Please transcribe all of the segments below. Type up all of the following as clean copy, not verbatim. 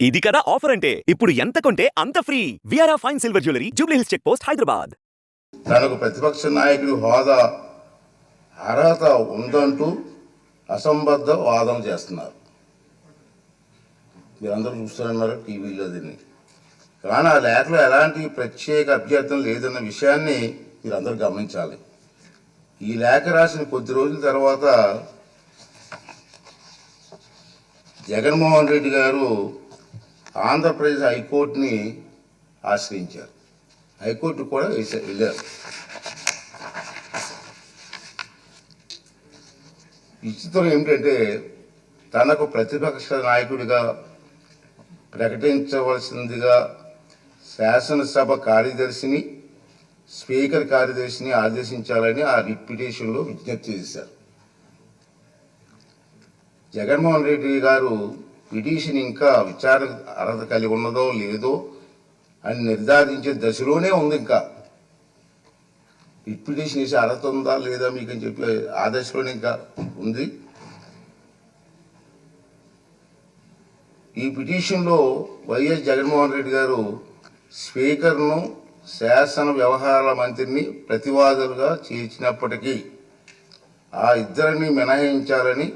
ఇది కదా ఆఫర్ అంటే ఇప్పుడు ఎంత కొంటే అంత free. VRA fine silver jewellery, Jubilee Hills check post, Hyderabad. తనకు ప్రతిపక్ష నాయకుడి హోదా అర్హత ఉందంటూ అసంబద్ధ వాదన చేస్తున్నారు. మీరందరూ చూస్తున్నారు టీవీలో దీన్ని. కానీ ఆ లేఖలో ఎలాంటి ప్రత్యేక అభ్యర్థన లేదన్న విషయాన్ని మీరందరూ గమనించాలి. ఈ లేఖ రాసిన కొద్ది రోజుల తర్వాత జగన్మోహన్ రెడ్డి గారు ఆంధ్రప్రదేశ్ హైకోర్టుని ఆశ్రయించారు. హైకోర్టు కూడా వెళ్ళారు. విచిత్రం ఏమిటంటే తనకు ప్రతిపక్ష నాయకుడిగా ప్రకటించవలసిందిగా శాసనసభ కార్యదర్శిని, స్పీకర్ కార్యదర్శిని ఆదేశించాలని ఆ రిట్ పిటిషన్లో విజ్ఞప్తి చేశారు. జగన్మోహన్ రెడ్డి గారు పిటిషన్ ఇంకా విచారణ అర్హత కలిగి ఉన్నదో లేదో అని నిర్ధారించే దశలోనే ఉంది. ఇంకా రిట్ పిటిషన్ వేసే అర్హత ఉందా లేదా మీకు అని చెప్పి ఆ దశలోనే ఇంకా ఉంది. ఈ పిటిషన్లో వైఎస్ జగన్మోహన్ రెడ్డి గారు స్పీకర్ను, శాసన వ్యవహారాల మంత్రిని ప్రతివాదులుగా చేర్చినప్పటికీ ఆ ఇద్దరిని మినహాయించాలని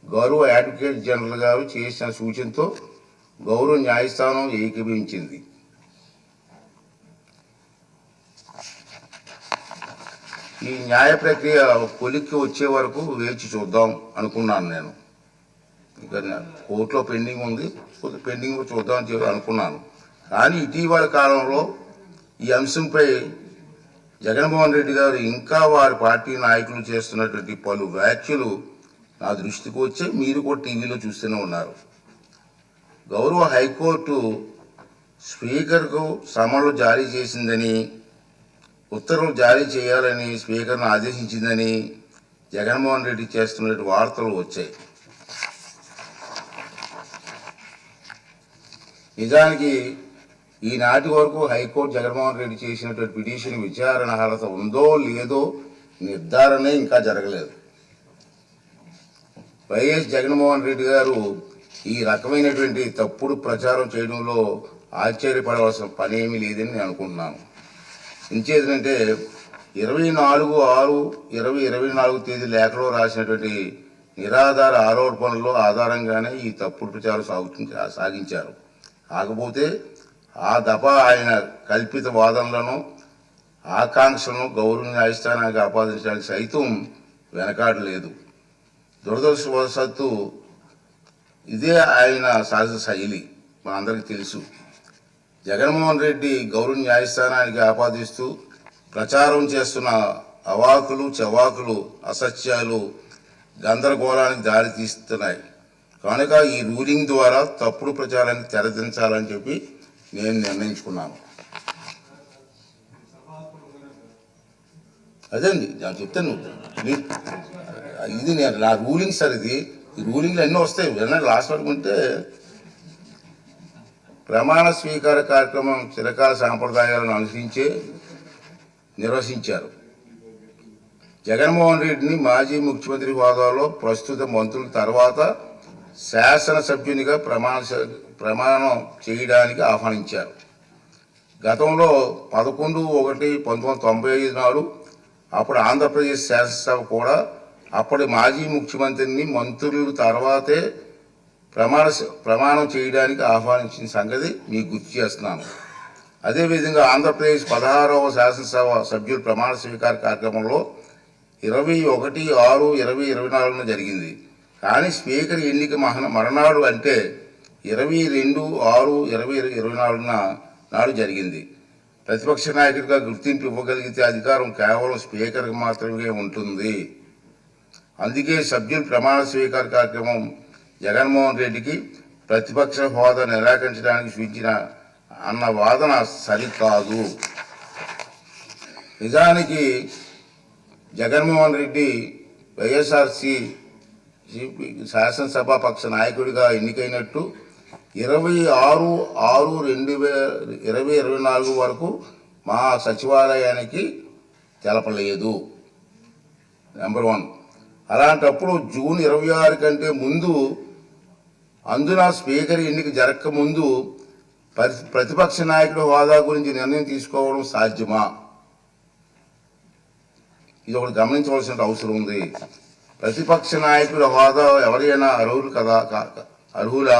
గౌరవ అడ్వకేట్ జనరల్ గారు చేసిన సూచనతో గౌరవ న్యాయస్థానం ఏకీభవించింది. ఈ న్యాయ ప్రక్రియ కొలిక్కి వచ్చే వరకు వేచి చూద్దాం అనుకున్నాను. నేను ఇక కోర్టులో పెండింగ్ ఉంది, పెండింగ్ చూద్దాం అని చెప్పి అనుకున్నాను. కానీ ఇటీవల కాలంలో ఈ అంశంపై జగన్మోహన్ రెడ్డి గారు ఇంకా వారి పార్టీ నాయకులు చేస్తున్నటువంటి పలు వ్యాఖ్యలు నా దృష్టికి వచ్చి మీరు కూడా టీవీలో చూస్తూనే ఉన్నారు. గౌరవ హైకోర్టు స్పీకర్కు సమన్లు జారీ చేసిందని, ఉత్తర్వులు జారీ చేయాలని స్పీకర్ను ఆదేశించిందని జగన్మోహన్ రెడ్డి చేస్తున్న వార్తలు వచ్చాయి. నిజానికి ఈనాటి వరకు హైకోర్టు జగన్మోహన్ రెడ్డి చేసినటువంటి పిటిషన్ విచారణ అర్హత ఉందో లేదో నిర్ధారణ ఇంకా జరగలేదు. వైఎస్ జగన్మోహన్ రెడ్డి గారు ఈ రకమైనటువంటి తప్పుడు ప్రచారం చేయడంలో ఆశ్చర్యపడవలసిన పని ఏమీ లేదని నేను అనుకుంటున్నాను. ఇంకేంటంటే 24/6/2024 తేదీ లేఖలో రాసినటువంటి నిరాధార ఆరోపణల ఆధారంగానే ఈ తప్పుడు ప్రచారం సాగించారు. కాకపోతే ఆ దఫా ఆయన కల్పిత వాదనలను, ఆకాంక్షలను గౌరవ న్యాయస్థానానికి ఆపాదించడానికి సైతం వెనకాడలేదు. దురదృష్టవశాత్తు ఇదే ఆయన సహజ శైలి, మనందరికీ తెలుసు. జగన్మోహన్ రెడ్డి గౌరవ న్యాయస్థానానికి ఆపాదిస్తూ ప్రచారం చేస్తున్న అవాకులు చవాకులు, అసత్యాలు గందరగోళానికి దారి తీస్తున్నాయి. కనుక ఈ రూలింగ్ ద్వారా తప్పుడు ప్రచారానికి తెరదించాలని చెప్పి నేను నిర్ణయించుకున్నాను. అదండి నేను చెప్తాను. ఇది నా రూలింగ్ సార్. ఇది ఈ రూలింగ్లు ఎన్నో వస్తాయి. వినండి, లాస్ట్ వరకు ఉంటే ప్రమాణ స్వీకార కార్యక్రమం చిరకాల సాంప్రదాయాలను అనుసరించే నిర్వహించారు. జగన్మోహన్ రెడ్డిని మాజీ ముఖ్యమంత్రి హోదాలో ప్రస్తుత మంత్రుల తర్వాత శాసనసభ్యునిగా ప్రమాణం చేయడానికి ఆహ్వానించారు. గతంలో 11/1/1995 నాడు అప్పుడు ఆంధ్రప్రదేశ్ శాసనసభ కూడా అప్పటి మాజీ ముఖ్యమంత్రిని మంత్రుల తర్వాతే ప్రమాణం చేయడానికి ఆహ్వానించిన సంగతి మీకు గుర్తు చేస్తున్నాను. అదేవిధంగా ఆంధ్రప్రదేశ్ 16వ శాసనసభ సభ్యుల ప్రమాణ స్వీకార కార్యక్రమంలో 21/6/2024 జరిగింది. కానీ స్పీకర్ ఎన్నిక మరణాడు అంటే 22/6/2024 నాడు జరిగింది. ప్రతిపక్ష నాయకుడిగా గుర్తింపు ఇవ్వగలిగితే అధికారం కేవలం స్పీకర్కి మాత్రమే ఉంటుంది. అందుకే సభ్యుల ప్రమాణ స్వీకార కార్యక్రమం జగన్మోహన్ రెడ్డికి ప్రతిపక్ష హోదా నిరాకరించడానికి సూచించిన అన్న వాదన సరికాదు. నిజానికి జగన్మోహన్ రెడ్డి వైఎస్ఆర్సీ శాసనసభాపక్ష నాయకుడిగా ఎన్నికైనట్టు 26/6/2024 వరకు మా సచివాలయానికి తెలపలేదు. నెంబర్ 1. అలాంటప్పుడు జూన్ 26 కంటే ముందు అందున స్పీకర్ ఎన్నిక జరగకముందు ప్రతిపక్ష నాయకుడి హోదా గురించి నిర్ణయం తీసుకోవడం సాధ్యమా? ఇది ఒకటి గమనించవలసిన అవసరం ఉంది. ప్రతిపక్ష నాయకుడి హోదా ఎవరైనా అర్హులా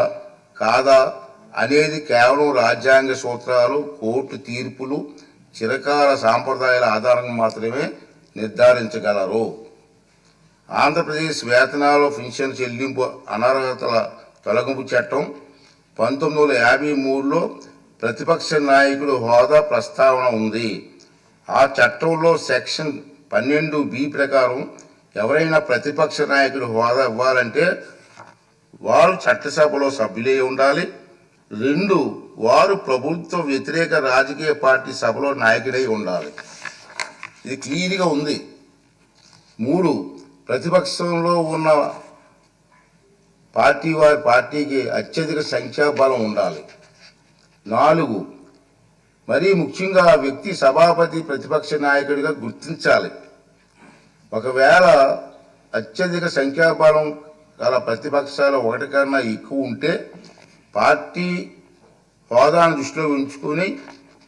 కాదా అనేది కేవలం రాజ్యాంగ సూత్రాలు, కోర్టు తీర్పులు, చిరకాల సాంప్రదాయాల ఆధారంగా మాత్రమే నిర్ధారించగలరు. ఆంధ్రప్రదేశ్ వేతనాలు, పెన్షన్ చెల్లింపు అనర్హతల తొలగింపు చట్టం 1953లో ప్రతిపక్ష నాయకుడు హోదా ప్రస్తావన ఉంది. ఆ చట్టంలో సెక్షన్ 12B ప్రకారం ఎవరైనా ప్రతిపక్ష నాయకుడు హోదా ఇవ్వాలంటే వారు చట్టసభలో సభ్యులే ఉండాలి. 2, వారు ప్రభుత్వ వ్యతిరేక రాజకీయ పార్టీ సభలో నాయకుడై ఉండాలి. ఇది క్లియర్గా ఉంది. 3, ప్రతిపక్షంలో ఉన్న వారి పార్టీకి అత్యధిక సంఖ్యాబలం ఉండాలి. 4, మరీ ముఖ్యంగా ఆ వ్యక్తి సభాపతి ప్రతిపక్ష నాయకుడిగా గుర్తించాలి. ఒకవేళ అత్యధిక సంఖ్యాబలం గల ప్రతిపక్షాలు ఒకటి కన్నా ఎక్కువ ఉంటే పార్టీ హోదాను దృష్టిలో ఉంచుకొని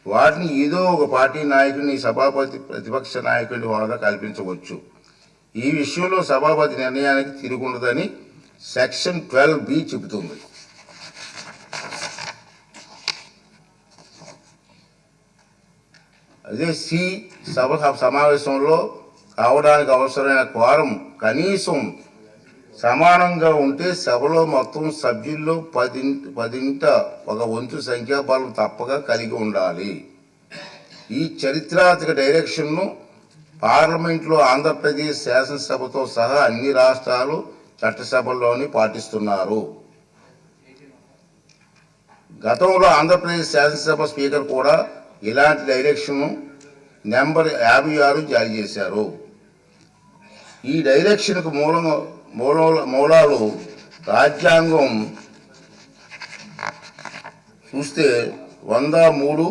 వాటిని ఏదో ఒక పార్టీ నాయకుడిని సభాపతి ప్రతిపక్ష నాయకుడి హోదా కల్పించవచ్చు. ఈ విషయంలో సభాపతి నిర్ణయానికి తిరుగుండదని సెక్షన్ 12B చెబుతుంది. అదే సభ సమావేశంలో కావడానికి అవసరమైన క్వారం కనీసం సమానంగా ఉంటే సభలో మొత్తం సభ్యుల్లో 10ంట ఒక వంతు సంఖ్యాబలం తప్పక కలిగి ఉండాలి. ఈ చరిత్రాత్మక డైరెక్షన్ను పార్లమెంట్లో ఆంధ్రప్రదేశ్ శాసనసభతో సహా అన్ని రాష్ట్రాలు చట్టసభల్లోని పాటిస్తున్నారు. గతంలో ఆంధ్రప్రదేశ్ శాసనసభ స్పీకర్ కూడా ఇలాంటి డైరెక్షన్ నెంబర్ 56 జారీ చేశారు. ఈ డైరెక్షన్కు మూలాలు రాజ్యాంగం చూస్తే 103,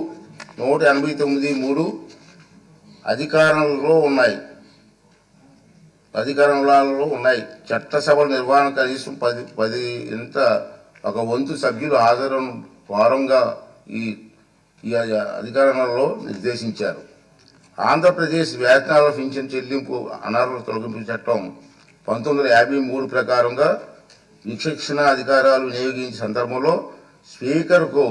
189(3) అధికారంలో ఉన్నాయి. చట్టసభల నిర్వహణ కనీసం 10ంట ఒక వంతు సభ్యులు హాజరును వారంగా ఈ అధికారంలో నిర్దేశించారు. ఆంధ్రప్రదేశ్ వేతనాల పెన్షన్ చెల్లింపు అనర్హత తొలగింపు చట్టం 1953 ప్రకారంగా విచక్షణ అధికారాలు వినియోగించే సందర్భంలో స్పీకర్కు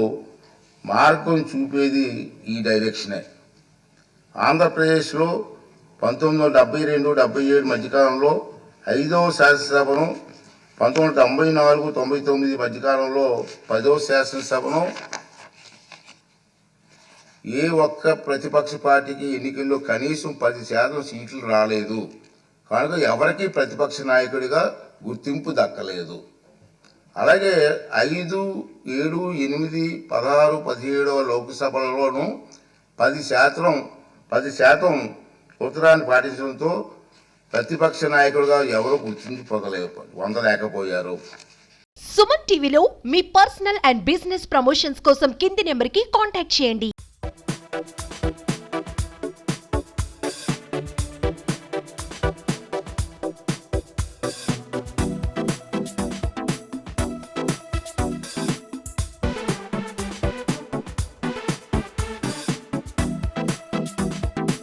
మార్గం చూపేది ఈ డైరెక్షనే. ఆంధ్రప్రదేశ్లో 1972-77 మధ్యకాలంలో 5వ శాసనసభను, 1994-99 మధ్యకాలంలో 10వ శాసనసభను ఏ ఒక్క ప్రతిపక్ష పార్టీకి ఎన్నికల్లో కనీసం 10% సీట్లు రాలేదు. కనుక ఎవరికి ప్రతిపక్ష నాయకుడిగా గుర్తింపు దక్కలేదు. అలాగే 5, 7, 8, 16, 17వ లోక్సభలలోనూ 10% సూత్రాన్ని పాటించడంతో ప్రతిపక్ష నాయకుడిగా ఎవరు పొందలేకపోయారు. సుమన్ టీవీలో మీ పర్సనల్ అండ్ బిజినెస్ ప్రమోషన్స్ కోసం కింది నెంబర్కి కాంటాక్ట్ చేయండి.